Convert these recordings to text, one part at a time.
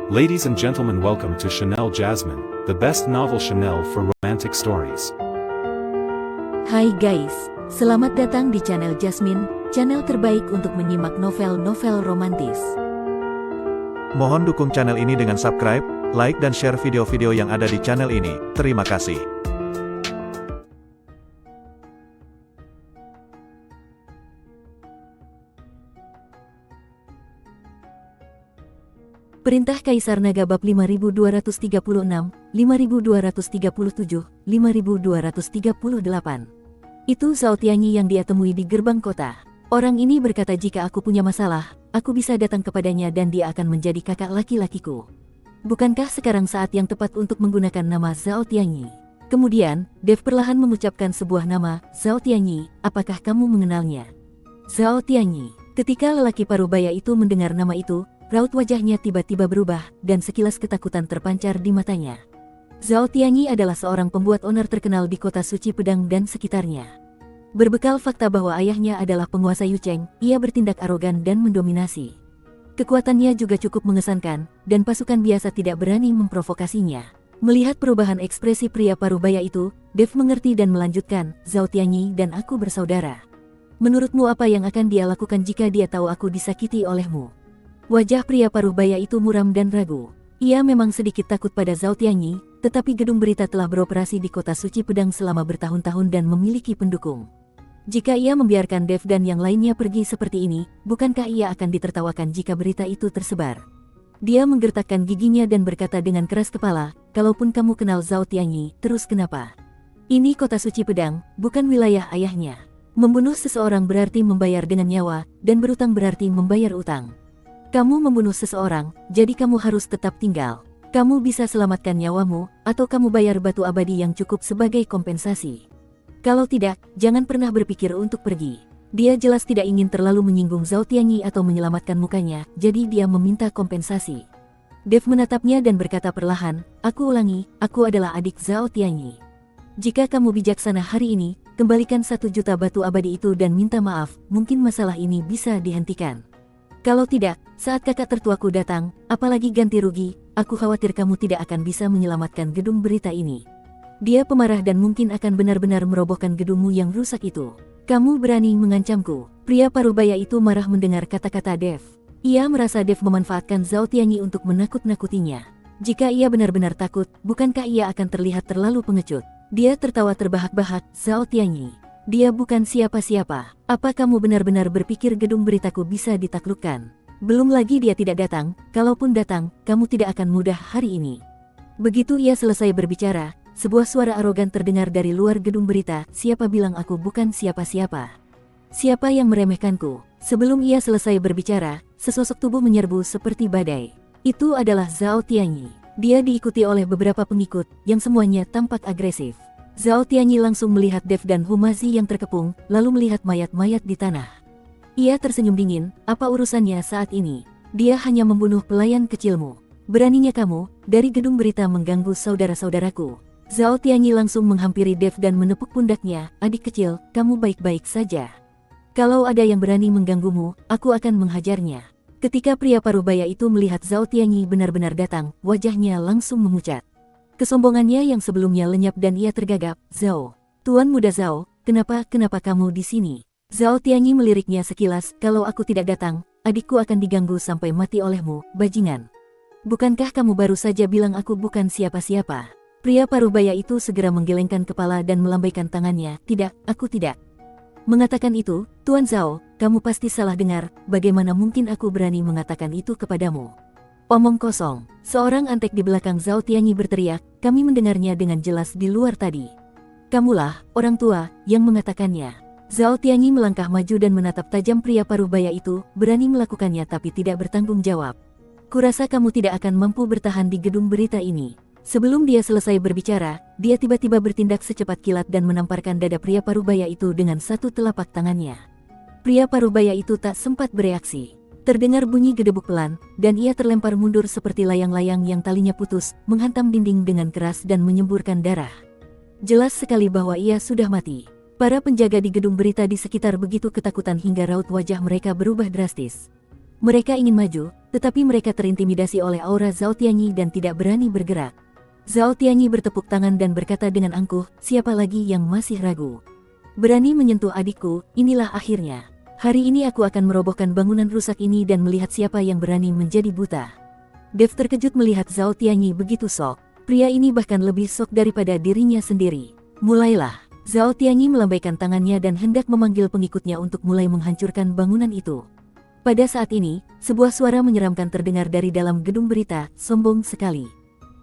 Ladies and gentlemen, welcome to Chanel Jasmine, the best novel Chanel for romantic stories. Hai guys, selamat datang di channel Jasmine, channel terbaik untuk menyimak novel-novel romantis. Mohon dukung channel ini dengan subscribe, like dan share video-video yang ada di channel ini. Terima kasih. Perintah Kaisar Naga bab 5236, 5237, 5238. Itu Zhao Tianyi yang dia temui di gerbang kota. Orang ini berkata jika aku punya masalah, aku bisa datang kepadanya dan dia akan menjadi kakak laki-lakiku. Bukankah sekarang saat yang tepat untuk menggunakan nama Zhao Tianyi? Kemudian, Dev perlahan mengucapkan sebuah nama, Zhao Tianyi, apakah kamu mengenalnya? Zhao Tianyi. Ketika lelaki parubaya itu mendengar nama itu, raut wajahnya tiba-tiba berubah, dan sekilas ketakutan terpancar di matanya. Zhao Tianyi adalah seorang pembuat onar terkenal di kota suci pedang dan sekitarnya. Berbekal fakta bahwa ayahnya adalah penguasa Yucheng, ia bertindak arogan dan mendominasi. Kekuatannya juga cukup mengesankan, dan pasukan biasa tidak berani memprovokasinya. Melihat perubahan ekspresi pria parubaya itu, Dev mengerti dan melanjutkan, Zhao Tianyi dan aku bersaudara. Menurutmu apa yang akan dia lakukan jika dia tahu aku disakiti olehmu? Wajah pria parubaya itu muram dan ragu. Ia memang sedikit takut pada Zhao Tianyi, tetapi gedung berita telah beroperasi di kota suci pedang selama bertahun-tahun dan memiliki pendukung. Jika ia membiarkan Dev dan yang lainnya pergi seperti ini, bukankah ia akan ditertawakan jika berita itu tersebar? Dia menggertakkan giginya dan berkata dengan keras kepala, kalaupun kamu kenal Zhao Tianyi, terus kenapa? Ini kota suci pedang, bukan wilayah ayahnya. Membunuh seseorang berarti membayar dengan nyawa, dan berutang berarti membayar utang. Kamu membunuh seseorang, jadi kamu harus tetap tinggal. Kamu bisa selamatkan nyawamu, atau kamu bayar batu abadi yang cukup sebagai kompensasi. Kalau tidak, jangan pernah berpikir untuk pergi. Dia jelas tidak ingin terlalu menyinggung Zhao Tianyi atau menyelamatkan mukanya, jadi dia meminta kompensasi. Dev menatapnya dan berkata perlahan, aku ulangi, aku adalah adik Zhao Tianyi. Jika kamu bijaksana hari ini, kembalikan 1 juta batu abadi itu dan minta maaf, mungkin masalah ini bisa dihentikan. Kalau tidak, saat kakak tertuaku datang, apalagi ganti rugi, aku khawatir kamu tidak akan bisa menyelamatkan gedung berita ini. Dia pemarah dan mungkin akan benar-benar merobohkan gedungmu yang rusak itu. Kamu berani mengancamku. Pria parubaya itu marah mendengar kata-kata Dev. Ia merasa Dev memanfaatkan Zhao Tianyi untuk menakut-nakutinya. Jika ia benar-benar takut, bukankah ia akan terlihat terlalu pengecut? Dia tertawa terbahak-bahak, Zhao Tianyi. Dia bukan siapa-siapa. Apa kamu benar-benar berpikir gedung beritaku bisa ditaklukkan? Belum lagi dia tidak datang, kalaupun datang, kamu tidak akan mudah hari ini. Begitu ia selesai berbicara, sebuah suara arogan terdengar dari luar gedung berita, siapa bilang aku bukan siapa-siapa? Siapa yang meremehkanku? Sebelum ia selesai berbicara, sesosok tubuh menyerbu seperti badai. Itu adalah Zhao Tianyi. Dia diikuti oleh beberapa pengikut, yang semuanya tampak agresif. Zhao Tianyi langsung melihat Dev dan Humazi yang terkepung, lalu melihat mayat-mayat di tanah. Ia tersenyum dingin, apa urusannya saat ini? Dia hanya membunuh pelayan kecilmu. Beraninya kamu, dari gedung berita mengganggu saudara-saudaraku. Zhao Tianyi langsung menghampiri Dev dan menepuk pundaknya, adik kecil, kamu baik-baik saja. Kalau ada yang berani mengganggumu, aku akan menghajarnya. Ketika pria parubaya itu melihat Zhao Tianyi benar-benar datang, wajahnya langsung memucat. Kesombongannya yang sebelumnya lenyap dan ia tergagap, Zhao. Tuan muda Zhao, kenapa kamu di sini? Zhao Tianyi meliriknya sekilas, kalau aku tidak datang, adikku akan diganggu sampai mati olehmu, bajingan. Bukankah kamu baru saja bilang aku bukan siapa-siapa? Pria parubaya itu segera menggelengkan kepala dan melambaikan tangannya, tidak, aku tidak. Mengatakan itu, Tuan Zhao, kamu pasti salah dengar, bagaimana mungkin aku berani mengatakan itu kepadamu? Omong kosong. Seorang antek di belakang Zhao Tianyi berteriak, kami mendengarnya dengan jelas di luar tadi. Kamulah, orang tua, yang mengatakannya. Zhao Tianyi melangkah maju dan menatap tajam pria parubaya itu, berani melakukannya tapi tidak bertanggung jawab. Kurasa kamu tidak akan mampu bertahan di gedung berita ini. Sebelum dia selesai berbicara, dia tiba-tiba bertindak secepat kilat dan menamparkan dada pria parubaya itu dengan satu telapak tangannya. Pria parubaya itu tak sempat bereaksi. Terdengar bunyi gedebuk pelan, dan ia terlempar mundur seperti layang-layang yang talinya putus, menghantam dinding dengan keras dan menyemburkan darah. Jelas sekali bahwa ia sudah mati. Para penjaga di gedung berita di sekitar begitu ketakutan hingga raut wajah mereka berubah drastis. Mereka ingin maju, tetapi mereka terintimidasi oleh aura Zhao Tianyi dan tidak berani bergerak. Zhao Tianyi bertepuk tangan dan berkata dengan angkuh, siapa lagi yang masih ragu? Berani menyentuh adikku, inilah akhirnya. Hari ini aku akan merobohkan bangunan rusak ini dan melihat siapa yang berani menjadi buta. Dev terkejut melihat Zhao Tianyi begitu sok. Pria ini bahkan lebih sok daripada dirinya sendiri. Mulailah. Zhao Tianyi melambaikan tangannya dan hendak memanggil pengikutnya untuk mulai menghancurkan bangunan itu. Pada saat ini, sebuah suara menyeramkan terdengar dari dalam gedung berita, sombong sekali.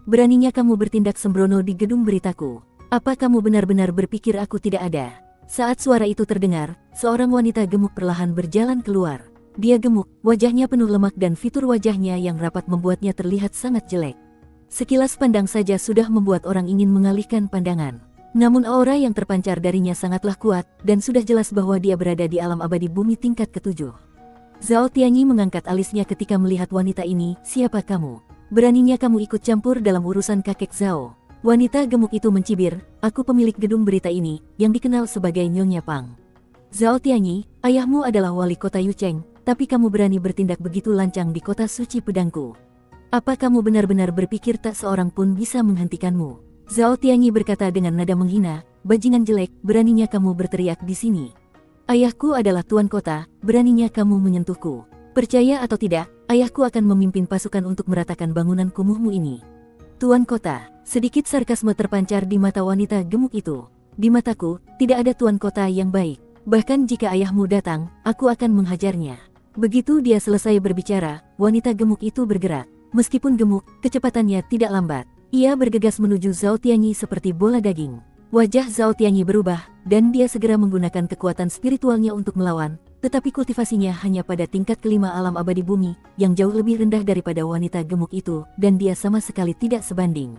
Beraninya kamu bertindak sembrono di gedung beritaku. Apa kamu benar-benar berpikir aku tidak ada? Saat suara itu terdengar, seorang wanita gemuk perlahan berjalan keluar. Dia gemuk, wajahnya penuh lemak dan fitur wajahnya yang rapat membuatnya terlihat sangat jelek. Sekilas pandang saja sudah membuat orang ingin mengalihkan pandangan. Namun aura yang terpancar darinya sangatlah kuat, dan sudah jelas bahwa dia berada di alam abadi bumi tingkat ke-7. Zhao Tianyi mengangkat alisnya ketika melihat wanita ini, siapa kamu? Beraninya kamu ikut campur dalam urusan kakek Zhao. Wanita gemuk itu mencibir, aku pemilik gedung berita ini, yang dikenal sebagai Nyonya Pang. Zhao Tianyi, ayahmu adalah wali kota Yucheng, tapi kamu berani bertindak begitu lancang di kota suci pedangku. Apa kamu benar-benar berpikir tak seorang pun bisa menghentikanmu? Zhao Tianyi berkata dengan nada menghina, bajingan jelek, beraninya kamu berteriak di sini. Ayahku adalah tuan kota, beraninya kamu menyentuhku. Percaya atau tidak, ayahku akan memimpin pasukan untuk meratakan bangunan kumuhmu ini. Tuan kota, sedikit sarkasme terpancar di mata wanita gemuk itu. Di mataku, tidak ada tuan kota yang baik. Bahkan jika ayahmu datang, aku akan menghajarnya. Begitu dia selesai berbicara, wanita gemuk itu bergerak. Meskipun gemuk, kecepatannya tidak lambat. Ia bergegas menuju Zhao Tianyi seperti bola daging. Wajah Zhao Tianyi berubah, dan dia segera menggunakan kekuatan spiritualnya untuk melawan, tetapi kultivasinya hanya pada tingkat kelima alam abadi bumi, yang jauh lebih rendah daripada wanita gemuk itu, dan dia sama sekali tidak sebanding.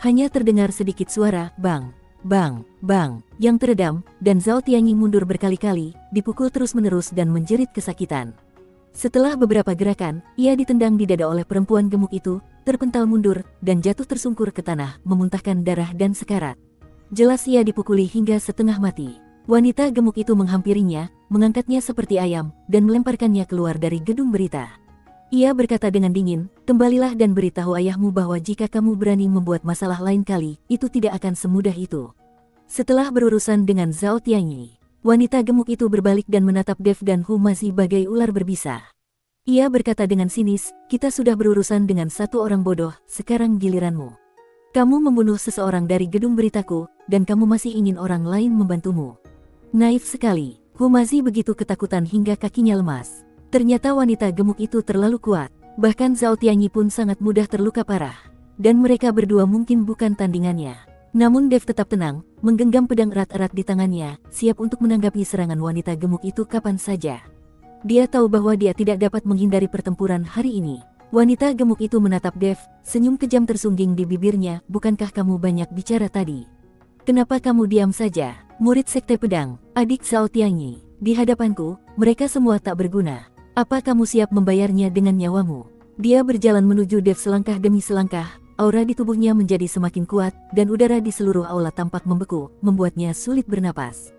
Hanya terdengar sedikit suara, bang, bang, bang, yang teredam, dan Zhao Tianyi mundur berkali-kali, dipukul terus-menerus dan menjerit kesakitan. Setelah beberapa gerakan, ia ditendang di dada oleh perempuan gemuk itu, terpental mundur, dan jatuh tersungkur ke tanah, memuntahkan darah dan sekarat. Jelas ia dipukuli hingga setengah mati. Wanita gemuk itu menghampirinya, mengangkatnya seperti ayam, dan melemparkannya keluar dari gedung berita. Ia berkata dengan dingin, kembalilah dan beritahu ayahmu bahwa jika kamu berani membuat masalah lain kali, itu tidak akan semudah itu. Setelah berurusan dengan Zhao Tianyi, wanita gemuk itu berbalik dan menatap Dev dan Hu Mazi bagai ular berbisa. Ia berkata dengan sinis, kita sudah berurusan dengan satu orang bodoh, sekarang giliranmu. Kamu membunuh seseorang dari gedung beritaku, dan kamu masih ingin orang lain membantumu. Naif sekali. Hu Mazi begitu ketakutan hingga kakinya lemas. Ternyata wanita gemuk itu terlalu kuat. Bahkan Zhao Tianyi pun sangat mudah terluka parah. Dan mereka berdua mungkin bukan tandingannya. Namun Dev tetap tenang, menggenggam pedang erat-erat di tangannya, siap untuk menanggapi serangan wanita gemuk itu kapan saja. Dia tahu bahwa dia tidak dapat menghindari pertempuran hari ini. Wanita gemuk itu menatap Dev, senyum kejam tersungging di bibirnya, bukankah kamu banyak bicara tadi? Kenapa kamu diam saja? Murid Sekte Pedang, adik Zhao Tianyi, di hadapanku, mereka semua tak berguna. Apa kamu siap membayarnya dengan nyawamu? Dia berjalan menuju Dev selangkah demi selangkah, aura di tubuhnya menjadi semakin kuat, dan udara di seluruh aula tampak membeku, membuatnya sulit bernapas.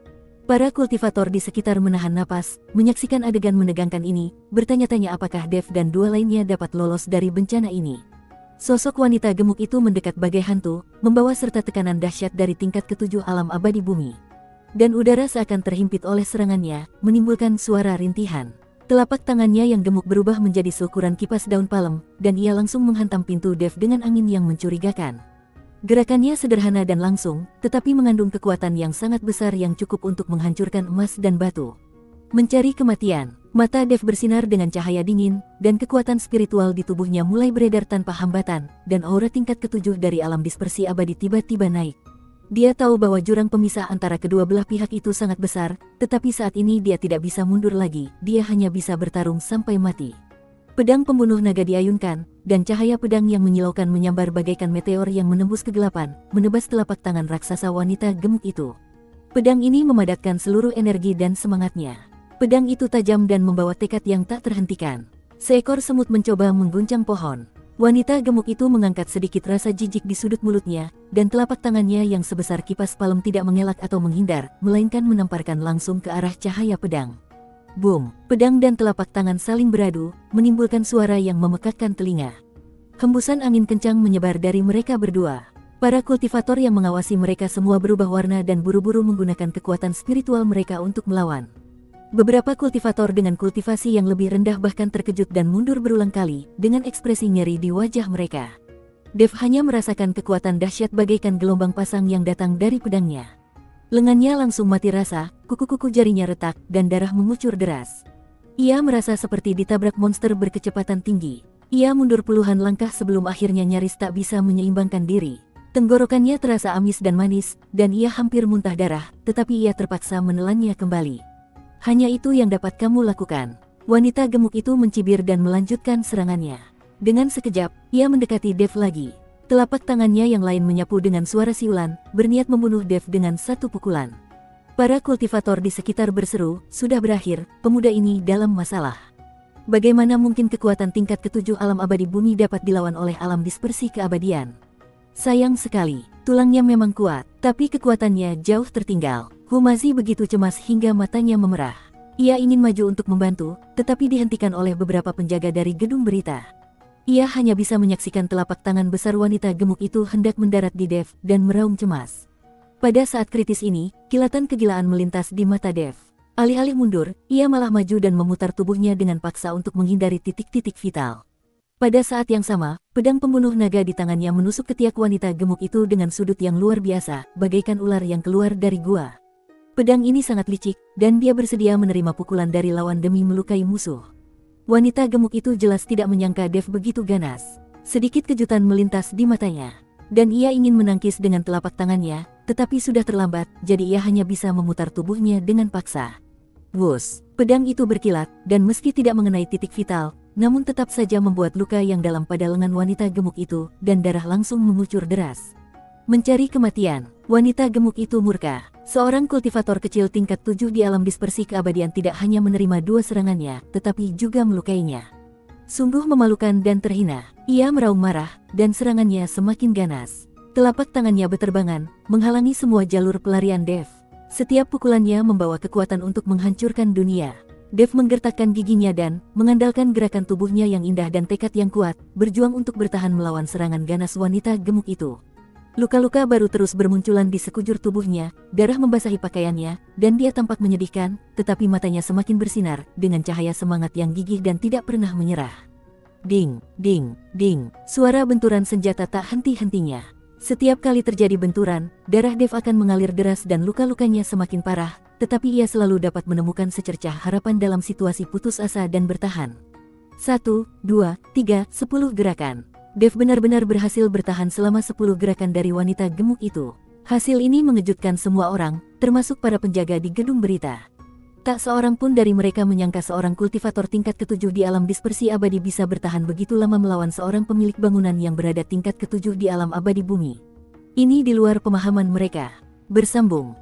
Para kultivator di sekitar menahan napas, menyaksikan adegan menegangkan ini, bertanya-tanya apakah Dev dan dua lainnya dapat lolos dari bencana ini. Sosok wanita gemuk itu mendekat bagai hantu, membawa serta tekanan dahsyat dari tingkat ke-7 alam abadi bumi. Dan udara seakan terhimpit oleh serangannya, menimbulkan suara rintihan. Telapak tangannya yang gemuk berubah menjadi seukuran kipas daun palem, dan ia langsung menghantam pintu Dev dengan angin yang mencurigakan. Gerakannya sederhana dan langsung, tetapi mengandung kekuatan yang sangat besar yang cukup untuk menghancurkan emas dan batu. Mencari kematian, mata Dev bersinar dengan cahaya dingin, dan kekuatan spiritual di tubuhnya mulai beredar tanpa hambatan, dan aura tingkat ke-7 dari alam dispersi abadi tiba-tiba naik. Dia tahu bahwa jurang pemisah antara kedua belah pihak itu sangat besar, tetapi saat ini dia tidak bisa mundur lagi, dia hanya bisa bertarung sampai mati. Pedang pembunuh naga diayunkan, dan cahaya pedang yang menyilaukan menyambar bagaikan meteor yang menembus kegelapan, menebas telapak tangan raksasa wanita gemuk itu. Pedang ini memadatkan seluruh energi dan semangatnya. Pedang itu tajam dan membawa tekad yang tak terhentikan. Seekor semut mencoba mengguncang pohon. Wanita gemuk itu mengangkat sedikit rasa jijik di sudut mulutnya, dan telapak tangannya yang sebesar kipas palem tidak mengelak atau menghindar, melainkan menamparkan langsung ke arah cahaya pedang. Boom, pedang dan telapak tangan saling beradu, menimbulkan suara yang memekakkan telinga. Hembusan angin kencang menyebar dari mereka berdua. Para kultivator yang mengawasi mereka semua berubah warna dan buru-buru menggunakan kekuatan spiritual mereka untuk melawan. Beberapa kultivator dengan kultivasi yang lebih rendah bahkan terkejut dan mundur berulang kali, dengan ekspresi nyeri di wajah mereka. Dev hanya merasakan kekuatan dahsyat bagaikan gelombang pasang yang datang dari pedangnya. Lengannya langsung mati rasa, kuku-kuku jarinya retak, dan darah mengucur deras. Ia merasa seperti ditabrak monster berkecepatan tinggi. Ia mundur puluhan langkah sebelum akhirnya nyaris tak bisa menyeimbangkan diri. Tenggorokannya terasa amis dan manis, dan ia hampir muntah darah, tetapi ia terpaksa menelannya kembali. Hanya itu yang dapat kamu lakukan. Wanita gemuk itu mencibir dan melanjutkan serangannya. Dengan sekejap, ia mendekati Dev lagi. Telapak tangannya yang lain menyapu dengan suara siulan, berniat membunuh Dev dengan satu pukulan. Para kultivator di sekitar berseru, sudah berakhir, pemuda ini dalam masalah. Bagaimana mungkin kekuatan tingkat ketujuh alam abadi bumi dapat dilawan oleh alam dispersi keabadian? Sayang sekali, tulangnya memang kuat, tapi kekuatannya jauh tertinggal. Humazi begitu cemas hingga matanya memerah. Ia ingin maju untuk membantu, tetapi dihentikan oleh beberapa penjaga dari gedung berita. Ia hanya bisa menyaksikan telapak tangan besar wanita gemuk itu hendak mendarat di Dev dan meraung cemas. Pada saat kritis ini, kilatan kegilaan melintas di mata Dev. Alih-alih mundur, ia malah maju dan memutar tubuhnya dengan paksa untuk menghindari titik-titik vital. Pada saat yang sama, pedang pembunuh naga di tangannya menusuk ketiak wanita gemuk itu dengan sudut yang luar biasa, bagaikan ular yang keluar dari gua. Pedang ini sangat licik, dan dia bersedia menerima pukulan dari lawan demi melukai musuh. Wanita gemuk itu jelas tidak menyangka Dev begitu ganas. Sedikit kejutan melintas di matanya. Dan ia ingin menangkis dengan telapak tangannya, tetapi sudah terlambat, jadi ia hanya bisa memutar tubuhnya dengan paksa. Wus, pedang itu berkilat, dan meski tidak mengenai titik vital, namun tetap saja membuat luka yang dalam pada lengan wanita gemuk itu, dan darah langsung mengucur deras. Mencari kematian, wanita gemuk itu murka. Seorang kultivator kecil tingkat 7 di alam dispersi keabadian tidak hanya menerima dua serangannya, tetapi juga melukainya. Sungguh memalukan dan terhina. Ia meraung marah, dan serangannya semakin ganas. Telapak tangannya beterbangan, menghalangi semua jalur pelarian Dev. Setiap pukulannya membawa kekuatan untuk menghancurkan dunia. Dev menggertakkan giginya dan, mengandalkan gerakan tubuhnya yang indah dan tekad yang kuat, berjuang untuk bertahan melawan serangan ganas wanita gemuk itu. Luka-luka baru terus bermunculan di sekujur tubuhnya, darah membasahi pakaiannya, dan dia tampak menyedihkan, tetapi matanya semakin bersinar, dengan cahaya semangat yang gigih dan tidak pernah menyerah. Ding, ding, ding, suara benturan senjata tak henti-hentinya. Setiap kali terjadi benturan, darah Dev akan mengalir deras dan luka-lukanya semakin parah, tetapi ia selalu dapat menemukan secercah harapan dalam situasi putus asa dan bertahan. 1, 2, 3, 10 gerakan. Dev benar-benar berhasil bertahan selama 10 gerakan dari wanita gemuk itu. Hasil ini mengejutkan semua orang, termasuk para penjaga di gedung berita. Tak seorang pun dari mereka menyangka seorang kultivator tingkat ketujuh di alam dispersi abadi bisa bertahan begitu lama melawan seorang pemilik bangunan yang berada tingkat ketujuh di alam abadi bumi. Ini di luar pemahaman mereka. Bersambung.